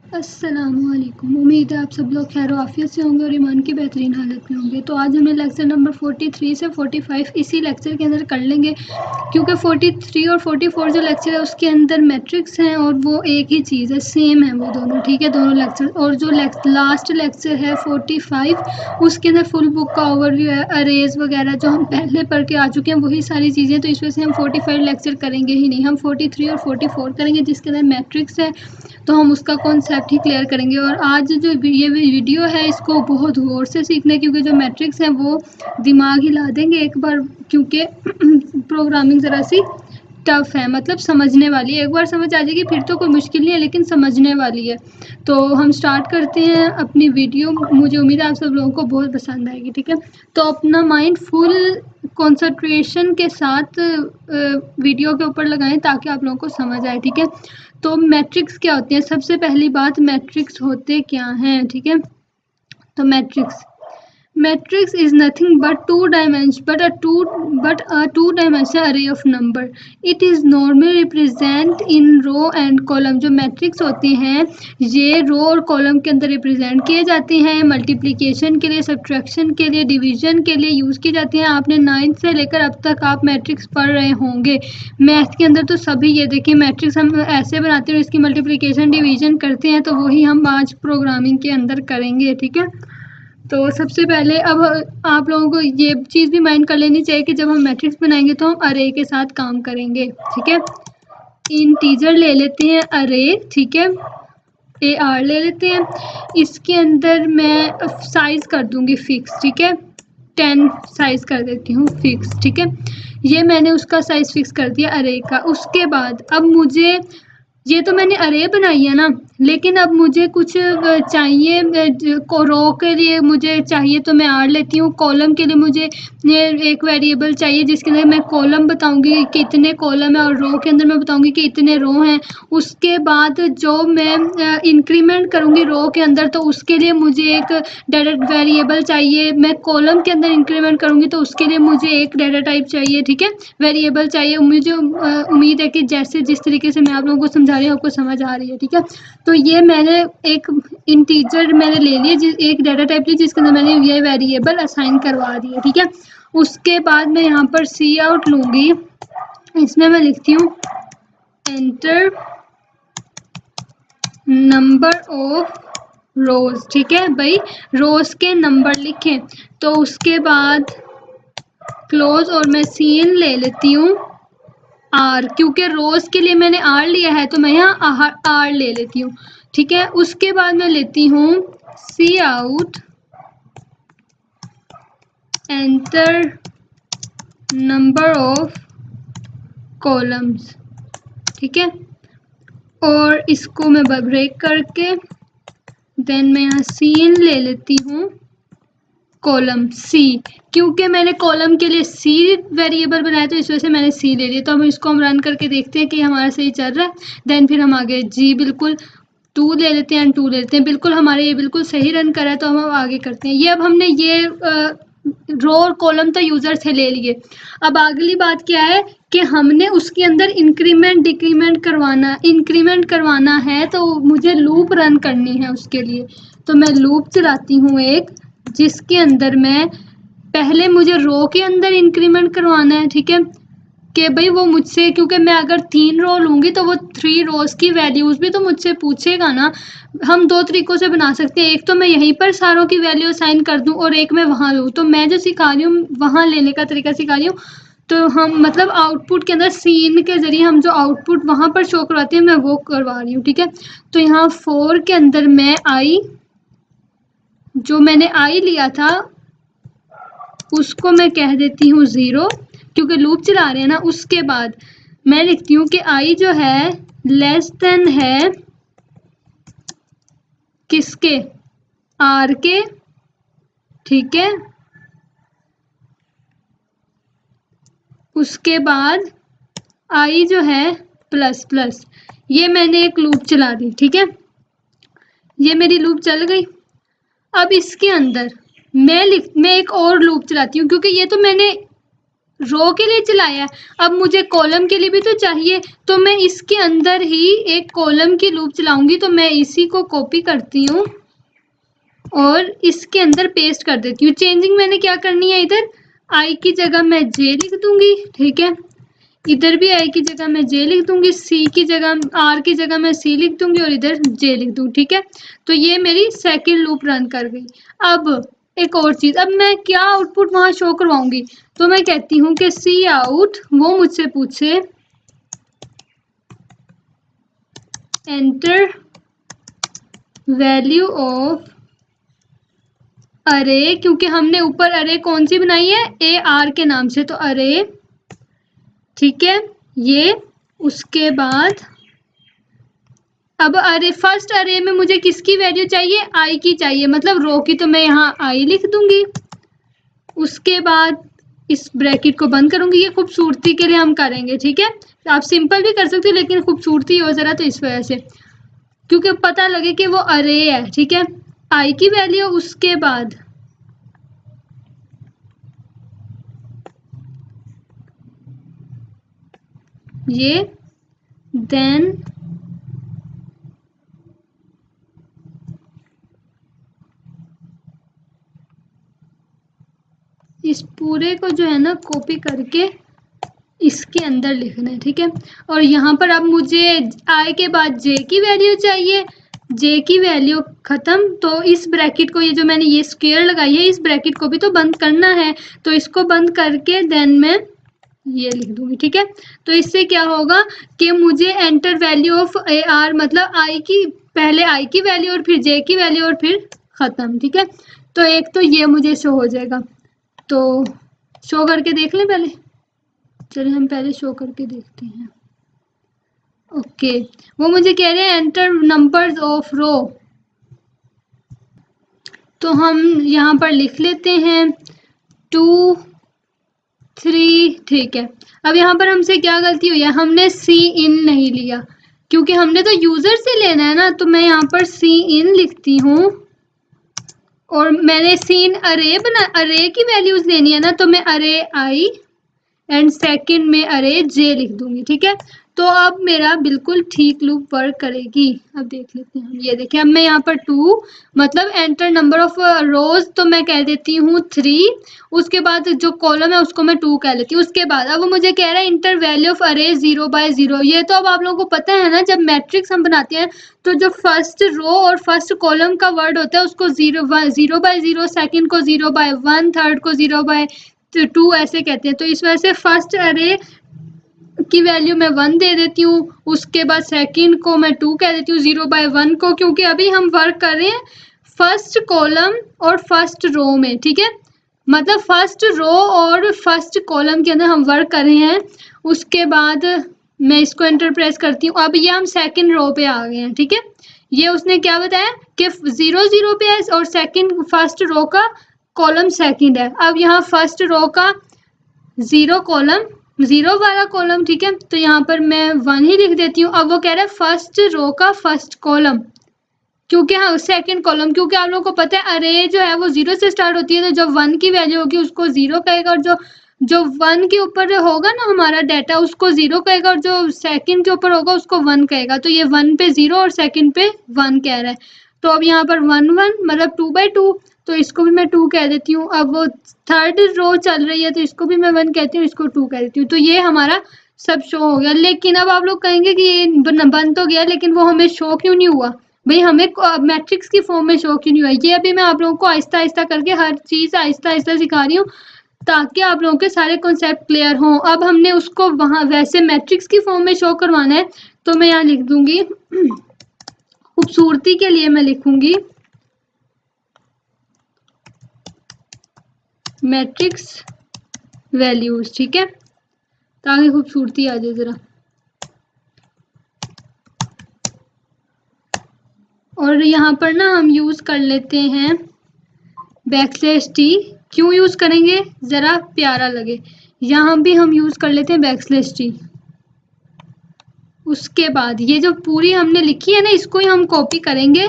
अस्सलामुअलैकुम। उम्मीद है आप सब लोग खैर आफियत से होंगे और ईमान की बेहतरीन हालत में होंगे। तो आज हमने लेक्चर नंबर 43 से 45 इसी लेक्चर के अंदर कर लेंगे, क्योंकि 43 और 44 जो लेक्चर है उसके अंदर मैट्रिक्स हैं और वो एक ही चीज़ है, सेम है वो दोनों, ठीक है, दोनों लेक्चर। और जो लास्ट लेक्चर है 45 उसके अंदर फुल बुक का ओवरव्यू है, अरेज वगैरह जो हम पहले पढ़ के आ चुके हैं वही सारी चीज़ें। तो इस वजह से हम 45 लेक्चर करेंगे ही नहीं, हम 43 और 44 करेंगे जिसके अंदर मैट्रिक्स है, तो हम उसका कॉन्सेप्ट ही क्लियर करेंगे। और आज जो ये वीडियो है इसको बहुत गौर से सीखना है, क्योंकि जो मैट्रिक्स है वो दिमाग हिला देंगे एक बार, क्योंकि प्रोग्रामिंग ज़रा सी टफ है, मतलब समझने वाली है। एक बार समझ आ जाएगी फिर तो कोई मुश्किल नहीं है, लेकिन समझने वाली है। तो हम स्टार्ट करते हैं अपनी वीडियो। मुझे उम्मीद है आप सब लोगों को बहुत पसंद आएगी, ठीक है। तो अपना माइंड फुल कंसंट्रेशन के साथ वीडियो के ऊपर लगाएं ताकि आप लोगों को समझ आए, ठीक है। तो मैट्रिक्स क्या होते हैं? सबसे पहली बात, मैट्रिक्स होते क्या हैं, ठीक है। तो matrix is nothing but a two-dimensional array of number. It is normally represent in row and column. जो मैट्रिक्स होते हैं ये रो और कॉलम के अंदर रिप्रेजेंट किए जाते हैं। मल्टीप्लिकेशन के लिए, सब्ट्रैक्शन के लिए, डिवीजन के लिए यूज़ किए जाते हैं। आपने 9th से लेकर अब तक आप मैट्रिक्स पढ़ रहे होंगे। मैथ के अंदर तो सभी, ये देखिए मैट्रिक्स हम ऐसे बनाते हैं, इसकी मल्टीप्लिकेशन डिवीजन करते हैं, तो वही हम आज प्रोग्रामिंग के अंदर करेंगे, ठीक है। तो सबसे पहले अब आप लोगों को ये चीज़ भी माइंड कर लेनी चाहिए कि जब हम मैट्रिक्स बनाएंगे तो हम अरे के साथ काम करेंगे, ठीक है। इंटीजर ले लेते हैं अरे, ठीक है, AR ले लेते हैं। इसके अंदर मैं साइज कर दूंगी फिक्स, ठीक है, 10 साइज कर देती हूँ फिक्स, ठीक है। ये मैंने उसका साइज फिक्स कर दिया अरे का। उसके बाद अब मुझे, ये तो मैंने अरे बनाई है ना, लेकिन अब मुझे कुछ चाहिए, रो के लिए मुझे चाहिए तो मैं आर लेती हूँ। कॉलम के लिए मुझे एक वेरिएबल चाहिए जिसके अंदर मैं कॉलम बताऊंगी कि इतने कॉलम है, और रो के अंदर मैं बताऊंगी कि इतने रो हैं। उसके बाद जो मैं इंक्रीमेंट करूंगी रो के अंदर, तो उसके लिए मुझे एक डायरेक्ट वेरिएबल चाहिए। मैं कॉलम के अंदर इंक्रीमेंट करूंगी तो उसके लिए मुझे एक डाटा टाइप चाहिए, ठीक है, वेरिएबल चाहिए। मुझे उम्मीद है कि जैसे जिस तरीके से मैं आप लोगों को समझा रही हूँ आपको समझ आ रही है, ठीक है। तो ये मैंने एक इंटीजर मैंने ले लिया, एक डाटा टाइप ली जिसके अंदर मैंने ये वेरिएबल असाइन करवा दी है, ठीक है। उसके बाद मैं यहाँ पर सी आउट लूँगी, इसमें मैं लिखती हूँ एंटर नंबर ऑफ रोज, ठीक है भाई, रोज के नंबर लिखें। तो उसके बाद क्लोज, और मैं सीन ले लेती हूँ आर, क्योंकि रोज के लिए मैंने आर लिया है तो मैं यहाँ आर ले लेती हूँ, ठीक है। उसके बाद मैं लेती हूँ C out enter number of columns, ठीक है। और इसको मैं ब्रेक करके देन मैं यहाँ सीन ले लेती हूँ कॉलम सी, क्योंकि मैंने कॉलम के लिए सी वेरिएबल बनाया तो इस वजह से मैंने सी ले लिया। तो हम इसको हम रन करके देखते हैं कि हमारा सही चल रहा है। देन फिर हम आगे जी बिल्कुल 2 ले लेते हैं एंड 2 ले लेते हैं, बिल्कुल हमारे ये बिल्कुल सही रन करा है। तो हम आगे करते हैं। ये अब हमने ये रो और कॉलम तो यूज़र से ले लिए। अब अगली बात क्या है कि हमने उसके अंदर इंक्रीमेंट डिक्रीमेंट करवाना, इंक्रीमेंट करवाना है तो मुझे लूप रन करनी है उसके लिए। तो मैं लूप चलाती हूँ एक, जिसके अंदर मैं पहले मुझे रो के अंदर इंक्रीमेंट करवाना है, ठीक है, कि भाई वो मुझसे, क्योंकि मैं अगर 3 रो लूँगी तो वो 3 रोज़ की वैल्यूज़ भी तो मुझसे पूछेगा ना। हम 2 तरीक़ों से बना सकते हैं, एक तो मैं यहीं पर सारों की वैल्यू असाइन कर दूँ और एक मैं वहाँ लूँ। तो मैं जो सिखा रही हूँ वहाँ लेने का तरीका सिखा रही हूँ। तो हम मतलब आउटपुट के अंदर सीन के ज़रिए हम जो आउटपुट वहाँ पर शो करवाते हैं मैं वो करवा रही हूँ, ठीक है। तो यहाँ 4 के अंदर मैं आई, जो मैंने आई लिया था उसको मैं कह देती हूँ 0, क्योंकि लूप चला रहे हैं ना। उसके बाद मैं लिखती हूँ कि आई जो है लेस देन है किसके, आर के, ठीक है। उसके बाद आई जो है प्लस प्लस, ये मैंने एक लूप चला दी, ठीक है, ये मेरी लूप चल गई। अब इसके अंदर मैं एक और लूप चलाती हूँ, क्योंकि ये तो मैंने रो के लिए चलाया है, अब मुझे कॉलम के लिए भी तो चाहिए, तो मैं इसके अंदर ही एक कॉलम की लूप चलाऊंगी। तो मैं इसी को कॉपी करती हूँ और इसके अंदर पेस्ट कर देती हूँ। चेंजिंग मैंने क्या करनी है, इधर आई की जगह मैं जे लिख दूंगी, ठीक है। इधर भी आई की जगह मैं जे लिख दूंगी, सी की जगह आर की जगह मैं सी लिख दूंगी और इधर जे लिख दूंगी, ठीक है। तो ये मेरी सेकंड लूप रन कर गई। अब एक और चीज, अब मैं क्या आउटपुट वहां शो करवाऊंगी, तो मैं कहती हूँ कि सी आउट वो मुझसे पूछे एंटर वैल्यू ऑफ अरे, क्योंकि हमने ऊपर अरे कौन सी बनाई है, ए आर के नाम से, तो अरे, ठीक है ये। उसके बाद अब अरे फर्स्ट अरे में मुझे किसकी वैल्यू चाहिए, आई की चाहिए, मतलब रो की, तो मैं यहाँ आई लिख दूंगी। उसके बाद इस ब्रैकेट को बंद करूंगी, ये खूबसूरती के लिए हम करेंगे, ठीक है। आप सिंपल भी कर सकते हो लेकिन खूबसूरती हो जरा, तो इस वजह से, क्योंकि पता लगे कि वो अरे है, ठीक है। आई की वैल्यू, उसके बाद ये, देन इस पूरे को जो है ना कॉपी करके इसके अंदर लिखना है, ठीक है। और यहाँ पर अब मुझे आई के बाद जे की वैल्यू चाहिए, जे की वैल्यू खत्म, तो इस ब्रैकेट को, ये जो मैंने ये स्क्वायर लगाई है, इस ब्रैकेट को भी तो बंद करना है, तो इसको बंद करके देन मैं ये लिख दूंगी, ठीक है। तो इससे क्या होगा कि मुझे enter value of A R, मतलब आई की, पहले आई की वैल्यू और फिर जे की वैल्यू और फिर खत्म, ठीक है। तो एक तो ये मुझे शो हो जाएगा, तो शो करके देख लें पहले, चलिए हम पहले शो करके देखते हैं। ओके, वो मुझे कह रहे हैं एंटर नंबर्स ऑफ रो, तो हम यहाँ पर लिख लेते हैं 2 3, ठीक है। अब यहाँ पर हमसे क्या गलती हुई है, हमने सी इन नहीं लिया, क्योंकि हमने तो यूजर से लेना है ना, तो मैं यहाँ पर सी इन लिखती हूँ और मैंने सी इन अरे बना, अरे की वैल्यूज लेनी है ना, तो मैं अरे आई एंड सेकंड में अरे जे लिख दूंगी, ठीक है। तो अब मेरा बिल्कुल ठीक लूप वर्क करेगी। अब देख लेते हैं, ये देखिए, अब मैं यहाँ पर 2, मतलब एंटर नंबर ऑफ रोज, तो मैं कह देती हूँ 3, उसके बाद जो कॉलम है उसको मैं 2 कह लेती हूँ। उसके बाद अब वो मुझे कह रहा है इंटर वैल्यू ऑफ अरे 0/0। ये तो अब आप लोगों को पता है ना, जब मैट्रिक्स हम बनाते हैं तो जो फर्स्ट रो और फर्स्ट कॉलम का वर्ड होता है उसको 0/0, सेकंड को 0/1, थर्ड को 0/2 ऐसे कहते हैं। तो इस वजह से फर्स्ट अरे की वैल्यू मैं 1 दे देती हूँ, उसके बाद सेकंड को मैं 2 कह देती हूँ 0/1 को, क्योंकि अभी हम वर्क कर रहे हैं फर्स्ट कॉलम और फर्स्ट रो में, ठीक है। मतलब फर्स्ट रो और फर्स्ट कॉलम के अंदर हम वर्क कर रहे हैं। उसके बाद मैं इसको एंटर प्रेस करती हूँ, अब ये हम सेकंड रो पे आ गए हैं, ठीक है। ये उसने क्या बताया कि 0/0 पे है और सेकंड फर्स्ट रो का कॉलम सेकंड है। अब यहाँ फर्स्ट रो का 0 कॉलम, 0 वाला कॉलम, ठीक है। तो यहाँ पर मैं 1 ही लिख देती हूँ। अब वो कह रहा है फर्स्ट रो का फर्स्ट कॉलम, क्योंकि हाँ सेकंड कॉलम, क्योंकि आप लोगों को पता है अरे जो है वो 0 से स्टार्ट होती है, तो जब 1 की वैल्यू होगी उसको 0 कहेगा, और जो जो 1 के ऊपर होगा ना हमारा डाटा उसको 0 कहेगा, और जो सेकंड के ऊपर होगा उसको 1 कहेगा। तो ये 1 पे 0 और सेकंड पे 1 कह रहा है। तो अब यहाँ पर 1 1 मतलब 2/2, तो इसको भी मैं 2 कह देती हूँ। अब वो थर्ड रो चल रही है तो इसको भी मैं 1 कहती हूँ, इसको 2 कह देती हूँ। तो ये हमारा सब शो हो गया। लेकिन अब आप लोग कहेंगे कि ये बन तो गया, लेकिन वो हमें शो क्यों नहीं हुआ भाई, हमें मैट्रिक्स की फॉर्म में शो क्यों नहीं हुआ। ये अभी मैं आप लोगों को आहिस्ता आहिस्ता करके हर चीज़ आहिस्ता आहिस्ता सिखा रही हूँ, ताकि आप लोगों के सारे कॉन्सेप्ट क्लियर हों। अब हमने उसको वहाँ वैसे मैट्रिक्स की फॉर्म में शो करवाना है, तो मैं यहाँ लिख दूंगी, खूबसूरती के लिए मैं लिखूंगी मैट्रिक्स वैल्यूज, ठीक है, ताकि खूबसूरती आ जाए जरा। और यहाँ पर ना हम यूज कर लेते हैं \t। क्यों यूज करेंगे, जरा प्यारा लगे, यहाँ भी हम यूज कर लेते हैं \t। उसके बाद ये जो पूरी हमने लिखी है ना, इसको ही हम कॉपी करेंगे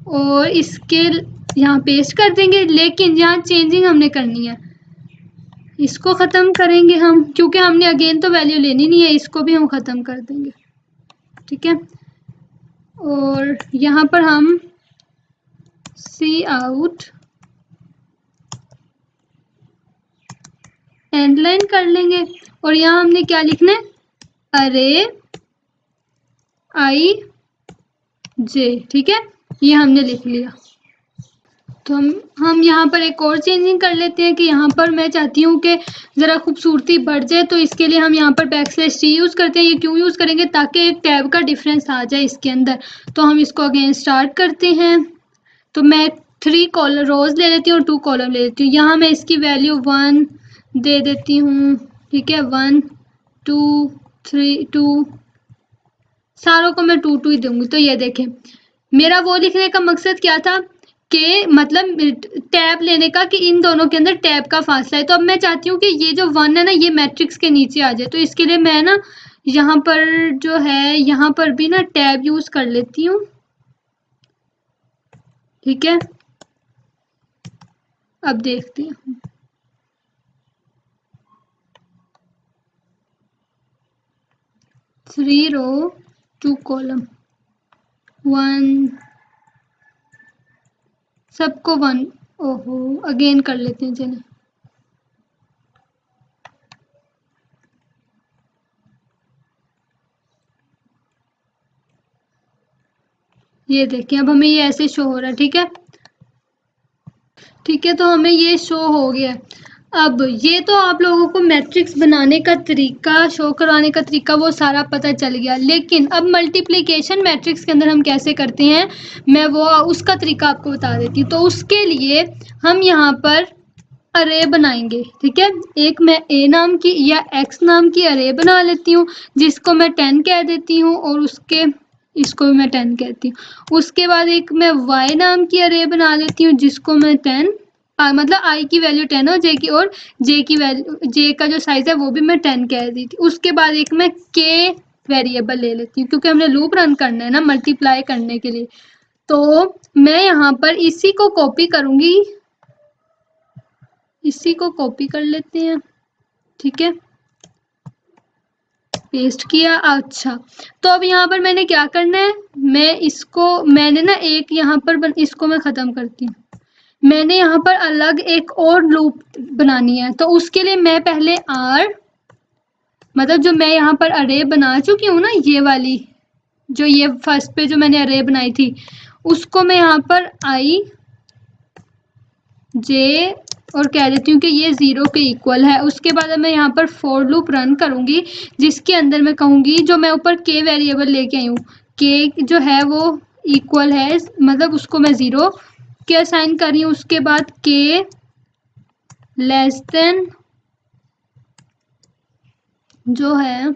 और इसके यहाँ पेस्ट कर देंगे, लेकिन यहाँ चेंजिंग हमने करनी है। इसको ख़त्म करेंगे हम, क्योंकि हमने अगेन तो वैल्यू लेनी नहीं है, इसको भी हम ख़त्म कर देंगे, ठीक है। और यहाँ पर हम सी आउट एंड लाइन कर लेंगे और यहाँ हमने क्या लिखना है, अरे आई जे, ठीक है, ये हमने लिख लिया। तो हम यहाँ पर एक और चेंजिंग कर लेते हैं कि यहाँ पर मैं चाहती हूँ कि ज़रा खूबसूरती बढ़ जाए, तो इसके लिए हम यहाँ पर \t यूज़ करते हैं। ये क्यों यूज़ करेंगे, ताकि एक टैब का डिफरेंस आ जाए इसके अंदर। तो हम इसको अगेन स्टार्ट करते हैं। तो मैं 3 कॉलम रोज ले लेती हूँ और 2 कॉलम ले लेती हूँ। यहाँ मैं इसकी वैल्यू 1 दे देती हूँ, ठीक है, 1 2 3 2, सारों को मैं 2 2 ही दूंगी। तो ये देखें, मेरा वो लिखने का मकसद क्या था कि मतलब टैब लेने का, कि इन दोनों के अंदर टैब का फासला है। तो अब मैं चाहती हूँ कि ये जो 1 है ना, ये मैट्रिक्स के नीचे आ जाए। तो इसके लिए मैं ना यहाँ पर जो है, यहाँ पर भी ना टैब यूज कर लेती हूँ, ठीक है। अब देखते हैं, 3 रो 2 कॉलम 1, सबको 1, ओहो अगेन कर लेते हैं चलें। ये देखिए, अब हमें ये ऐसे शो हो रहा है, ठीक है, ठीक है। तो हमें ये शो हो गया। अब ये तो आप लोगों को मैट्रिक्स बनाने का तरीका, शो करवाने का तरीका, वो सारा पता चल गया। लेकिन अब मल्टीप्लिकेशन मैट्रिक्स के अंदर हम कैसे करते हैं, मैं वो उसका तरीका आपको बता देती हूँ। तो उसके लिए हम यहाँ पर अरे बनाएंगे, ठीक है। एक मैं ए नाम की या एक्स नाम की अरे बना लेती हूँ, जिसको मैं 10 कह देती हूँ, और उसके इसको भी मैं 10 कहती हूँ। उसके बाद एक मैं वाई नाम की अरे बना लेती हूँ, जिसको मैं 10 मतलब आई की वैल्यू 10 और जे की, और जे की वैल्यू, जे का जो साइज है वो भी मैं 10 कह दी थी। उसके बाद एक मैं के वेरिएबल ले लेती हूँ, क्योंकि हमने लूप रन करना है ना मल्टीप्लाई करने के लिए। तो मैं यहाँ पर इसी को कॉपी करूंगी, इसी को कॉपी कर लेते हैं, ठीक है, पेस्ट किया। अच्छा, तो अब यहाँ पर मैंने क्या करना है, मैं इसको, मैंने ना एक यहाँ पर इसको मैं ख़त्म करती हूँ। मैंने यहाँ पर अलग एक और लूप बनानी है। तो उसके लिए मैं पहले आर, मतलब जो मैं यहाँ पर अरे बना चुकी हूँ ना, ये वाली, जो ये फर्स्ट पे जो मैंने अरे बनाई थी, उसको मैं यहाँ पर आई जे और कह देती हूँ कि ये 0 के इक्वल है। उसके बाद मैं यहाँ पर फॉर लूप रन करूँगी, जिसके अंदर मैं कहूँगी, जो मैं ऊपर के वेरिएबल लेके आई हूँ, के जो है वो इक्वल है, मतलब उसको मैं 0 के असाइन कर रही हूँ। उसके बाद के लेस देन जो है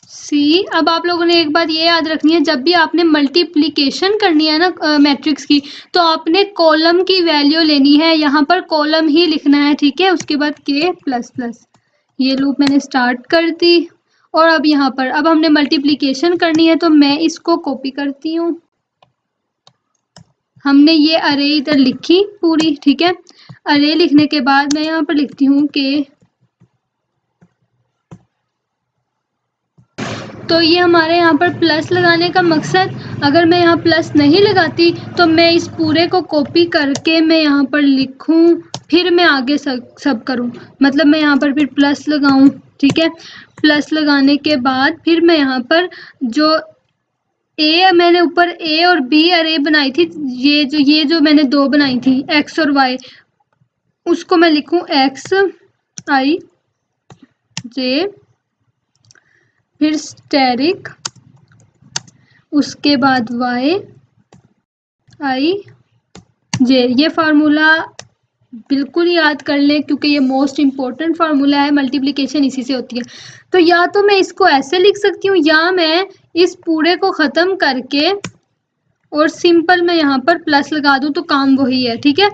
सी। अब आप लोगों ने एक बात ये याद रखनी है, जब भी आपने मल्टीप्लिकेशन करनी है ना मैट्रिक्स की, तो आपने कॉलम की वैल्यू लेनी है, यहाँ पर कॉलम ही लिखना है, ठीक है। उसके बाद के प्लस प्लस, ये लूप मैंने स्टार्ट कर दी। और अब यहाँ पर अब हमने मल्टीप्लिकेशन करनी है, तो मैं इसको कॉपी करती हूँ। हमने ये अरे इधर लिखी पूरी, ठीक है। अरे लिखने के बाद मैं यहाँ पर लिखती हूँ कि, तो ये हमारे यहाँ पर प्लस लगाने का मकसद, अगर मैं यहाँ प्लस नहीं लगाती तो मैं इस पूरे को कॉपी करके मैं यहाँ पर लिखूँ, फिर मैं आगे सब करूँ, मतलब मैं यहाँ पर फिर प्लस लगाऊँ, ठीक है। प्लस लगाने के बाद फिर मैं यहाँ पर जो ए, मैंने ऊपर ए और बी अरे बनाई थी, ये जो मैंने 2 बनाई थी, एक्स और वाई, उसको मैं लिखूँ एक्स आई जे, फिर स्टेरिक, उसके बाद वाई आई जे। ये फार्मूला बिल्कुल याद कर लें, क्योंकि ये मोस्ट इम्पोर्टेंट फार्मूला है, मल्टीप्लिकेशन इसी से होती है। तो या तो मैं इसको ऐसे लिख सकती हूँ, या मैं इस पूरे को ख़त्म करके और सिंपल मैं यहाँ पर प्लस लगा दूँ, तो काम वही है, ठीक है।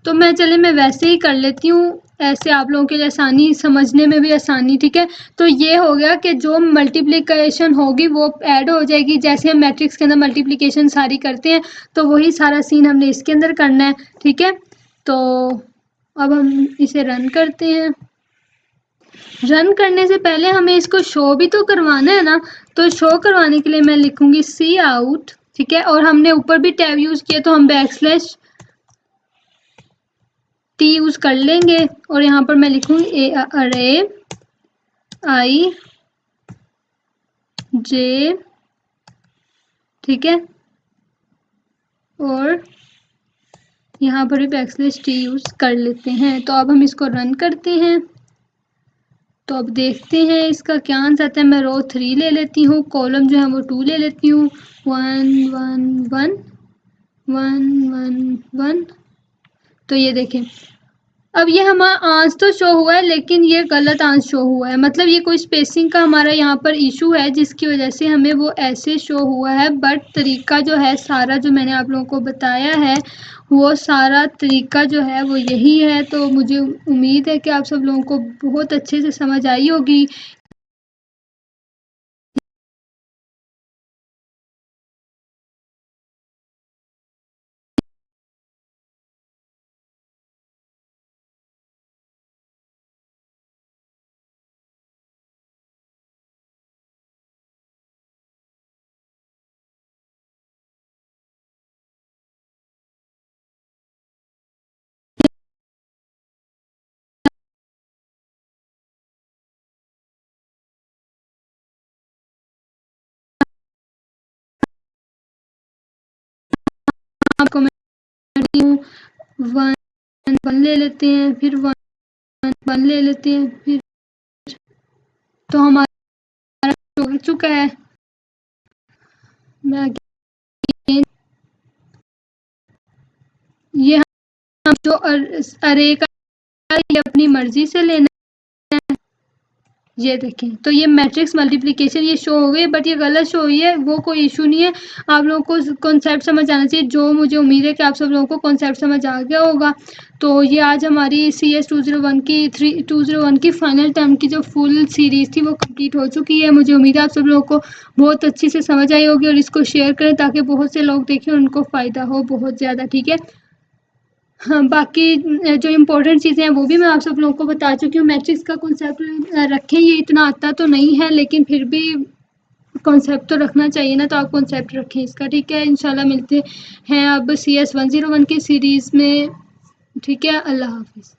तो मैं वैसे ही कर लेती हूँ, ऐसे आप लोगों के लिए आसानी, समझने में भी आसानी, ठीक है। तो ये हो गया कि जो मल्टीप्लिकेशन होगी वो ऐड हो जाएगी, जैसे हम मैट्रिक्स के अंदर मल्टीप्लिकेशन सारी करते हैं, तो वही सारा सीन हमने इसके अंदर करना है, ठीक है। तो अब हम इसे रन करते हैं। रन करने से पहले हमें इसको शो भी तो करवाना है ना, तो शो करवाने के लिए मैं लिखूंगी सी आउट, ठीक है, और हमने ऊपर भी टैब यूज किया तो हम बैकस्लैश टी यूज कर लेंगे, और यहाँ पर मैं लिखूंगी अरे आई जे, ठीक है, और यहाँ पर भी बैकस्लैश टी यूज कर लेते हैं। तो अब हम इसको रन करते हैं। तो अब देखते हैं इसका क्या आंसर आता है। मैं रो 3 ले लेती हूँ, कॉलम जो है वो 2 ले लेती हूँ। 1 1 1 1 1 1। तो ये देखें, अब ये हमारा आंसर तो शो हुआ है लेकिन ये गलत आंसर शो हुआ है, मतलब ये कोई स्पेसिंग का हमारा यहाँ पर इशू है जिसकी वजह से हमें वो ऐसे शो हुआ है। बट तरीका जो है सारा जो मैंने आप लोगों को बताया है वो सारा तरीका जो है वो यही है। तो मुझे उम्मीद है कि आप सब लोगों को बहुत अच्छे से समझ आई होगी। आपको मैं 1 1 ले लेते हैं, फिर 1 1 ले लेते हैं, फिर तो हमारा हो चुका है। मैं ये हम जो अरे का ये अपनी मर्जी से लेना, ये देखें। तो ये मैट्रिक्स मल्टीप्लिकेशन ये शो हो गई, बट ये गलत शो हुई है, वो कोई इशू नहीं है। आप लोगों को कॉन्सेप्ट समझ आना चाहिए, जो मुझे उम्मीद है कि आप सब लोगों को कॉन्सेप्ट समझ आ गया होगा। तो ये आज हमारी CS 201 की 201 की फाइनल टर्म की जो फुल सीरीज़ थी वो कंप्लीट हो चुकी है। मुझे उम्मीद है आप सब लोगों को बहुत अच्छी से समझ आई होगी, और इसको शेयर करें ताकि बहुत से लोग देखें, उनको फ़ायदा हो बहुत ज़्यादा, ठीक है। हाँ, बाकी जो इम्पोर्टेंट चीज़ें हैं वो भी मैं आप सब लोगों को बता चुकी हूँ। मैट्रिक्स का कॉन्सेप्ट रखें, ये इतना आता तो नहीं है लेकिन फिर भी कॉन्सेप्ट तो रखना चाहिए ना, तो आप कॉन्सेप्ट रखें इसका, ठीक है। इंशाल्लाह मिलते हैं अब CS 101 की सीरीज़ में, ठीक है। अल्लाह हाफिज़।